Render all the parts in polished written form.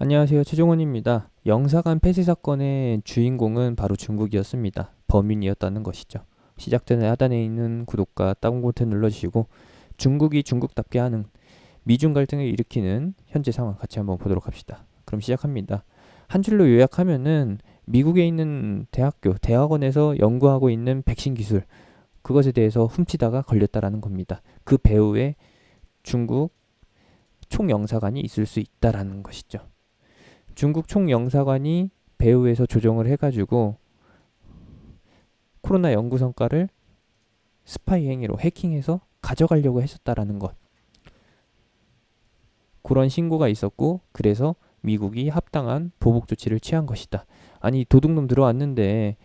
안녕하세요. 최종원입니다. 영사관 폐쇄 사건의 주인공은 바로 중국이었습니다. 범인이었다는 것이죠. 시작 전에 하단에 있는 구독과 다운 버튼 눌러주시고 중국이 중국답게 하는 미중 갈등을 일으키는 현재 상황 같이 한번 보도록 합시다. 그럼 시작합니다. 한 줄로 요약하면은 미국에 있는 대학교, 대학원에서 연구하고 있는 백신 기술 그것에 대해서 훔치다가 걸렸다라는 겁니다. 그 배후에 중국 총영사관이 있을 수 있다라는 것이죠. 중국 총영사관이 배후에서 조정을 해가지고 코로나 연구 성과를 스파이 행위로 해킹해서 가져가려고 했었다라는 것. 그런 신고가 있었고 그래서 미국이 합당한 보복 조치를 취한 것이다. 아니 도둑놈 들어왔는데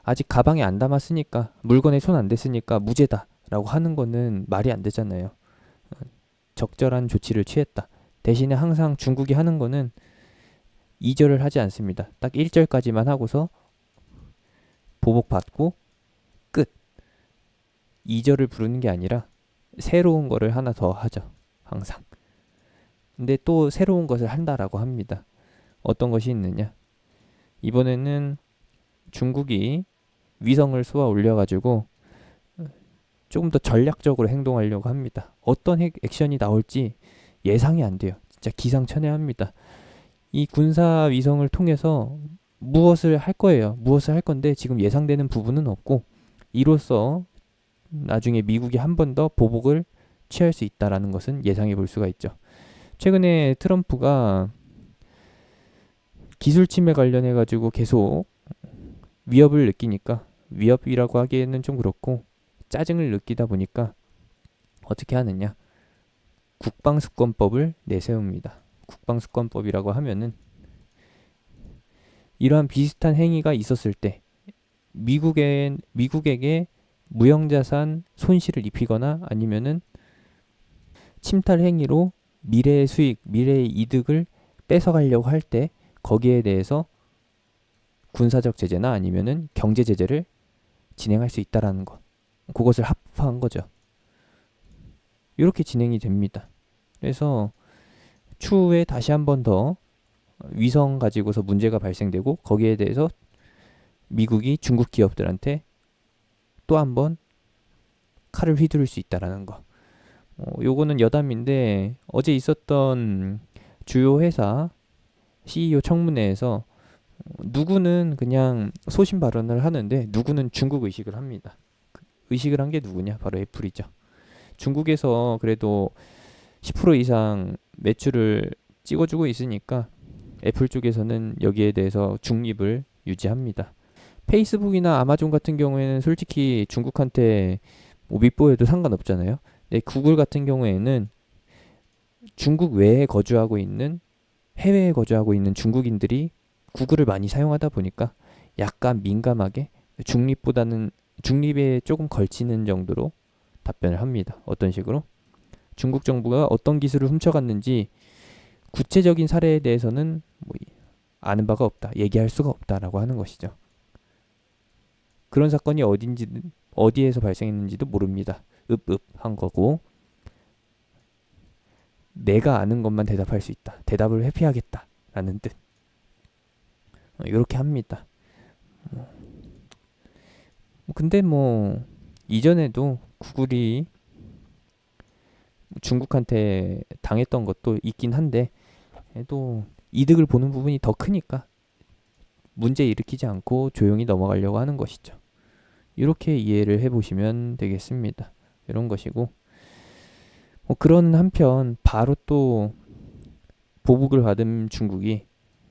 아직 가방에 안 담았으니까 물건에 손 안 댔으니까 무죄다라고 하는 거는 말이 안 되잖아요. 적절한 조치를 취했다. 대신에 항상 중국이 하는 거는 2절을 하지 않습니다. 딱 1절까지만 하고서 보복받고 끝. 2절을 부르는 게 아니라 새로운 거를 하나 더 하죠. 항상. 근데 또 새로운 것을 한다라고 합니다. 어떤 것이 있느냐? 이번에는 중국이 위성을 쏘아 올려가지고 조금 더 전략적으로 행동하려고 합니다. 어떤 액션이 나올지 예상이 안 돼요. 진짜 기상천외합니다. 이 군사 위성을 통해서 무엇을 할 거예요. 무엇을 할 건데 지금 예상되는 부분은 없고 이로써 나중에 미국이 한 번 더 보복을 취할 수 있다라는 것은 예상해 볼 수가 있죠. 최근에 트럼프가 기술 침해 관련해 가지고 계속 위협을 느끼니까 위협이라고 하기에는 좀 그렇고 짜증을 느끼다 보니까 어떻게 하느냐? 국방수권법을 내세웁니다. 국방수권법이라고 하면은 이러한 비슷한 행위가 있었을 때 미국에게 무형자산 손실을 입히거나 아니면은 침탈 행위로 미래의 수익, 미래의 이득을 뺏어가려고 할 때 거기에 대해서 군사적 제재나 아니면은 경제 제재를 진행할 수 있다라는 것. 그것을 합법화한 거죠. 이렇게 진행이 됩니다. 그래서 추후에 다시 한 번 더 위성 가지고서 문제가 발생되고 거기에 대해서 미국이 중국 기업들한테 또 한 번 칼을 휘두를 수 있다라는 거. 요거는 여담인데 어제 있었던 주요 회사 CEO 청문회에서 누구는 그냥 소신 발언을 하는데 누구는 중국 의식을 합니다. 의식을 한 게 누구냐? 바로 애플이죠. 중국에서 그래도 10% 이상 매출을 찍어주고 있으니까 애플 쪽에서는 여기에 대해서 중립을 유지합니다. 페이스북이나 아마존 같은 경우에는 솔직히 중국한테 뭐 밉보여도 상관없잖아요. 근데 구글 같은 경우에는 중국 외에 거주하고 있는 해외에 거주하고 있는 중국인들이 구글을 많이 사용하다 보니까 약간 민감하게 중립보다는 중립에 조금 걸치는 정도로 답변을 합니다. 어떤 식으로? 중국 정부가 어떤 기술을 훔쳐갔는지 구체적인 사례에 대해서는 뭐 아는 바가 없다, 얘기할 수가 없다라고 하는 것이죠. 그런 사건이 어딘지 어디에서 발생했는지도 모릅니다. 읍읍 한 거고 내가 아는 것만 대답할 수 있다. 대답을 회피하겠다라는 뜻. 이렇게 합니다. 근데 뭐 이전에도 구글이 중국한테 당했던 것도 있긴 한데 또 이득을 보는 부분이 더 크니까 문제 일으키지 않고 조용히 넘어가려고 하는 것이죠. 이렇게 이해를 해보시면 되겠습니다. 이런 것이고 뭐 그런 한편 바로 또 보복을 받은 중국이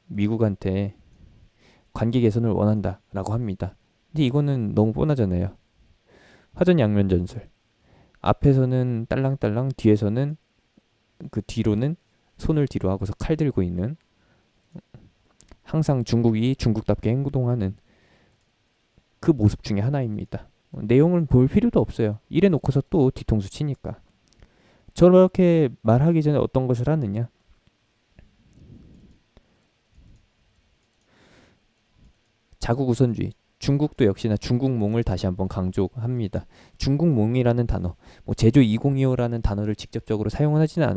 미국한테 관계 개선을 원한다라고 합니다. 근데 이거는 너무 뻔하잖아요. 화전양면 전술. 앞에서는 딸랑딸랑 뒤에서는 그 뒤로는 손을 뒤로 하고서 칼 들고 있는 항상 중국이 중국답게 행동하는 그 모습 중에 하나입니다. 내용을 볼 필요도 없어요. 이래 놓고서 또 뒤통수 치니까. 저렇게 말하기 전에 어떤 것을 하느냐? 자국 우선주의. 중국도 역시나 중국몽을 다시 한번 강조합니다. 중국몽이라는 단어, 뭐 제조 2025라는 단어를 직접적으로 사용하지는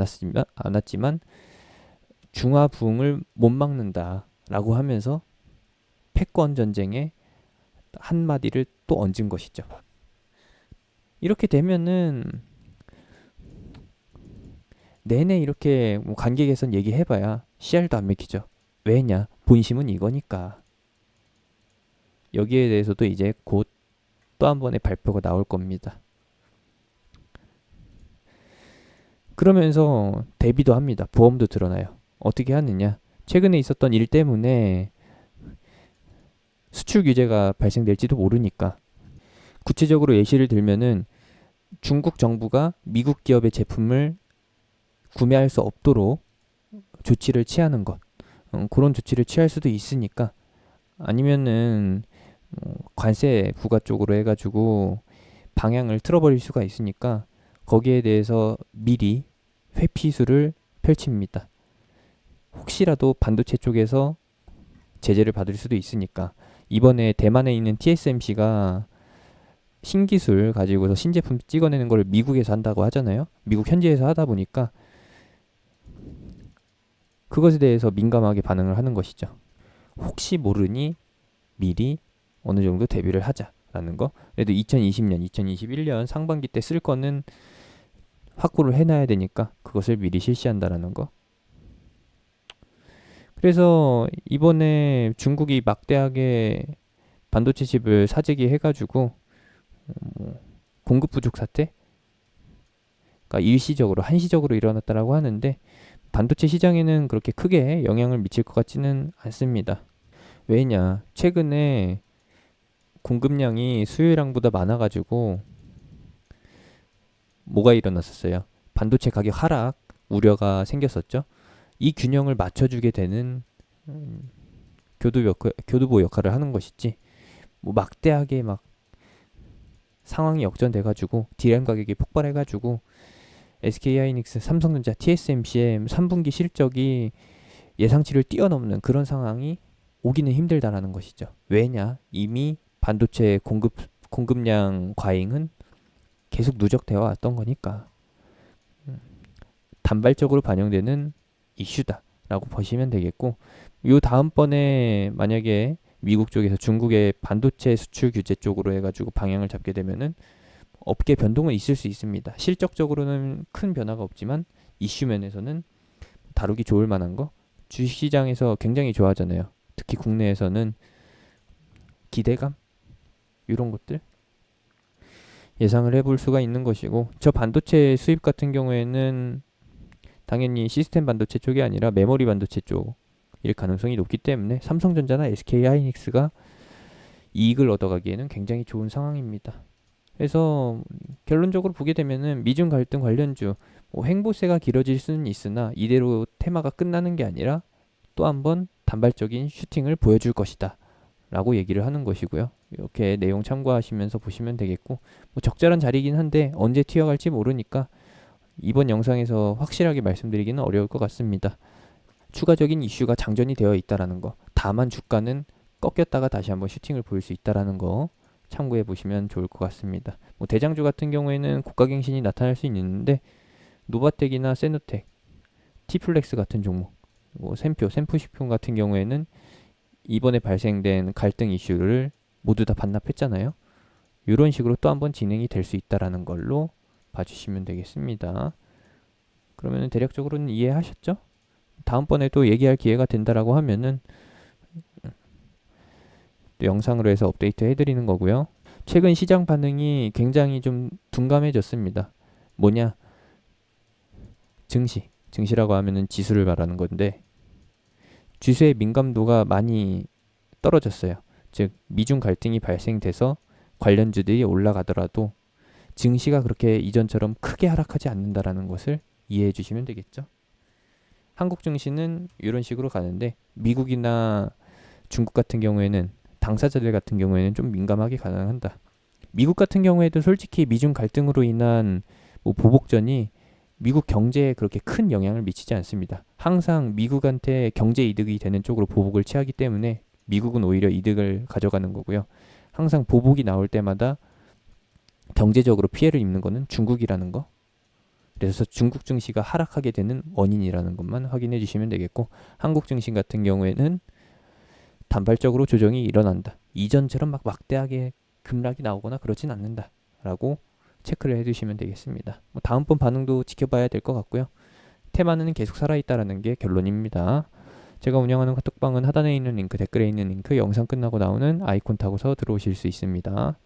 않았지만 중화 부흥을 못 막는다라고 하면서 패권 전쟁에 한마디를 또 얹은 것이죠. 이렇게 되면은 내내 이렇게 뭐 관계 개선 얘기해봐야 씨알도 안 맥히죠. 왜냐? 본심은 이거니까. 여기에 대해서도 이제 곧 또 한 번의 발표가 나올 겁니다. 그러면서 대비도 합니다. 보험도 드러나요. 어떻게 하느냐? 최근에 있었던 일 때문에 수출 규제가 발생될지도 모르니까 구체적으로 예시를 들면은 중국 정부가 미국 기업의 제품을 구매할 수 없도록 조치를 취하는 것, 그런 조치를 취할 수도 있으니까, 아니면은 관세 부과 쪽으로 해가지고 방향을 틀어버릴 수가 있으니까 거기에 대해서 미리 회피수를 펼칩니다. 혹시라도 반도체 쪽에서 제재를 받을 수도 있으니까. 이번에 대만에 있는 TSMC가 신기술 가지고서 신제품 찍어내는 걸 미국에서 한다고 하잖아요. 미국 현지에서 하다 보니까 그것에 대해서 민감하게 반응을 하는 것이죠. 혹시 모르니 미리 어느 정도 대비를 하자라는 거. 그래도 2020년, 2021년 상반기 때 쓸 거는 확보를 해놔야 되니까 그것을 미리 실시한다라는 거. 그래서 이번에 중국이 막대하게 반도체 칩을 사재기 해가지고 공급 부족 사태가 일시적으로 한시적으로 일어났다라고 하는데 반도체 시장에는 그렇게 크게 영향을 미칠 것 같지는 않습니다. 왜냐? 최근에 공급량이 수요량보다 많아가지고 뭐가 일어났었어요? 반도체 가격 하락 우려가 생겼었죠. 이 균형을 맞춰주게 되는 교두보 역할을 하는 것이지, 뭐 막대하게 막 상황이 역전돼가지고 DRAM 가격이 폭발해가지고 SK하이닉스, 삼성전자, TSMC의 3분기 실적이 예상치를 뛰어넘는 그런 상황이 오기는 힘들다라는 것이죠. 왜냐? 이미 반도체 공급량 과잉은 계속 누적되어 왔던 거니까 단발적으로 반영되는 이슈다라고 보시면 되겠고, 요 다음번에 만약에 미국 쪽에서 중국의 반도체 수출 규제 쪽으로 해가지고 방향을 잡게 되면은 업계 변동은 있을 수 있습니다. 실적적으로는 큰 변화가 없지만 이슈 면에서는 다루기 좋을 만한 거, 주식시장에서 굉장히 좋아하잖아요. 특히 국내에서는 기대감 이런 것들 예상을 해볼 수가 있는 것이고, 저 반도체 수입 같은 경우에는 당연히 시스템 반도체 쪽이 아니라 메모리 반도체 쪽일 가능성이 높기 때문에 삼성전자나 SK하이닉스가 이익을 얻어가기에는 굉장히 좋은 상황입니다. 그래서 결론적으로 보게 되면은 미중 갈등 관련주 횡보세가 길어질 수는 있으나 이대로 테마가 끝나는 게 아니라 또 한번 단발적인 슈팅을 보여줄 것이다 라고 얘기를 하는 것이고요. 이렇게 내용 참고하시면서 보시면 되겠고, 뭐 적절한 자리이긴 한데 언제 튀어갈지 모르니까 이번 영상에서 확실하게 말씀드리기는 어려울 것 같습니다. 추가적인 이슈가 장전이 되어 있다라는 거, 다만 주가는 꺾였다가 다시 한번 슈팅을 보일 수 있다라는 거 참고해 보시면 좋을 것 같습니다. 뭐 대장주 같은 경우에는 고가갱신이 나타날 수 있는데 노바텍이나 세노텍, 티플렉스 같은 종목, 뭐 샘프식품 같은 경우에는 이번에 발생된 갈등 이슈를 모두 다 반납했잖아요. 이런 식으로 또 한번 진행이 될 수 있다라는 걸로 봐주시면 되겠습니다. 그러면 대략적으로는 이해하셨죠? 다음번에 또 얘기할 기회가 된다라고 하면은 또 영상으로 해서 업데이트 해드리는 거고요. 최근 시장 반응이 굉장히 좀 둔감해졌습니다. 뭐냐? 증시라고 하면은 지수를 말하는 건데 지수의 민감도가 많이 떨어졌어요. 즉 미중 갈등이 발생돼서 관련주들이 올라가더라도 증시가 그렇게 이전처럼 크게 하락하지 않는다라는 것을 이해해 주시면 되겠죠. 한국 증시는 이런 식으로 가는데 미국이나 중국 같은 경우에는 당사자들 같은 경우에는 좀 민감하게 가능한다. 미국 같은 경우에도 솔직히 미중 갈등으로 인한 뭐 보복전이 미국 경제에 그렇게 큰 영향을 미치지 않습니다. 항상 미국한테 경제 이득이 되는 쪽으로 보복을 취하기 때문에 미국은 오히려 이득을 가져가는 거고요. 항상 보복이 나올 때마다 경제적으로 피해를 입는 거는 중국이라는 거. 그래서 중국 증시가 하락하게 되는 원인이라는 것만 확인해 주시면 되겠고, 한국 증시 같은 경우에는 단발적으로 조정이 일어난다. 이전처럼 막 막대하게 급락이 나오거나 그러진 않는다라고 체크를 해두시면 되겠습니다. 다음번 반응도 지켜봐야 될 것 같고요. 테마는 계속 살아있다라는 게 결론입니다. 제가 운영하는 카톡방은 하단에 있는 링크, 댓글에 있는 링크, 영상 끝나고 나오는 아이콘 타고서 들어오실 수 있습니다.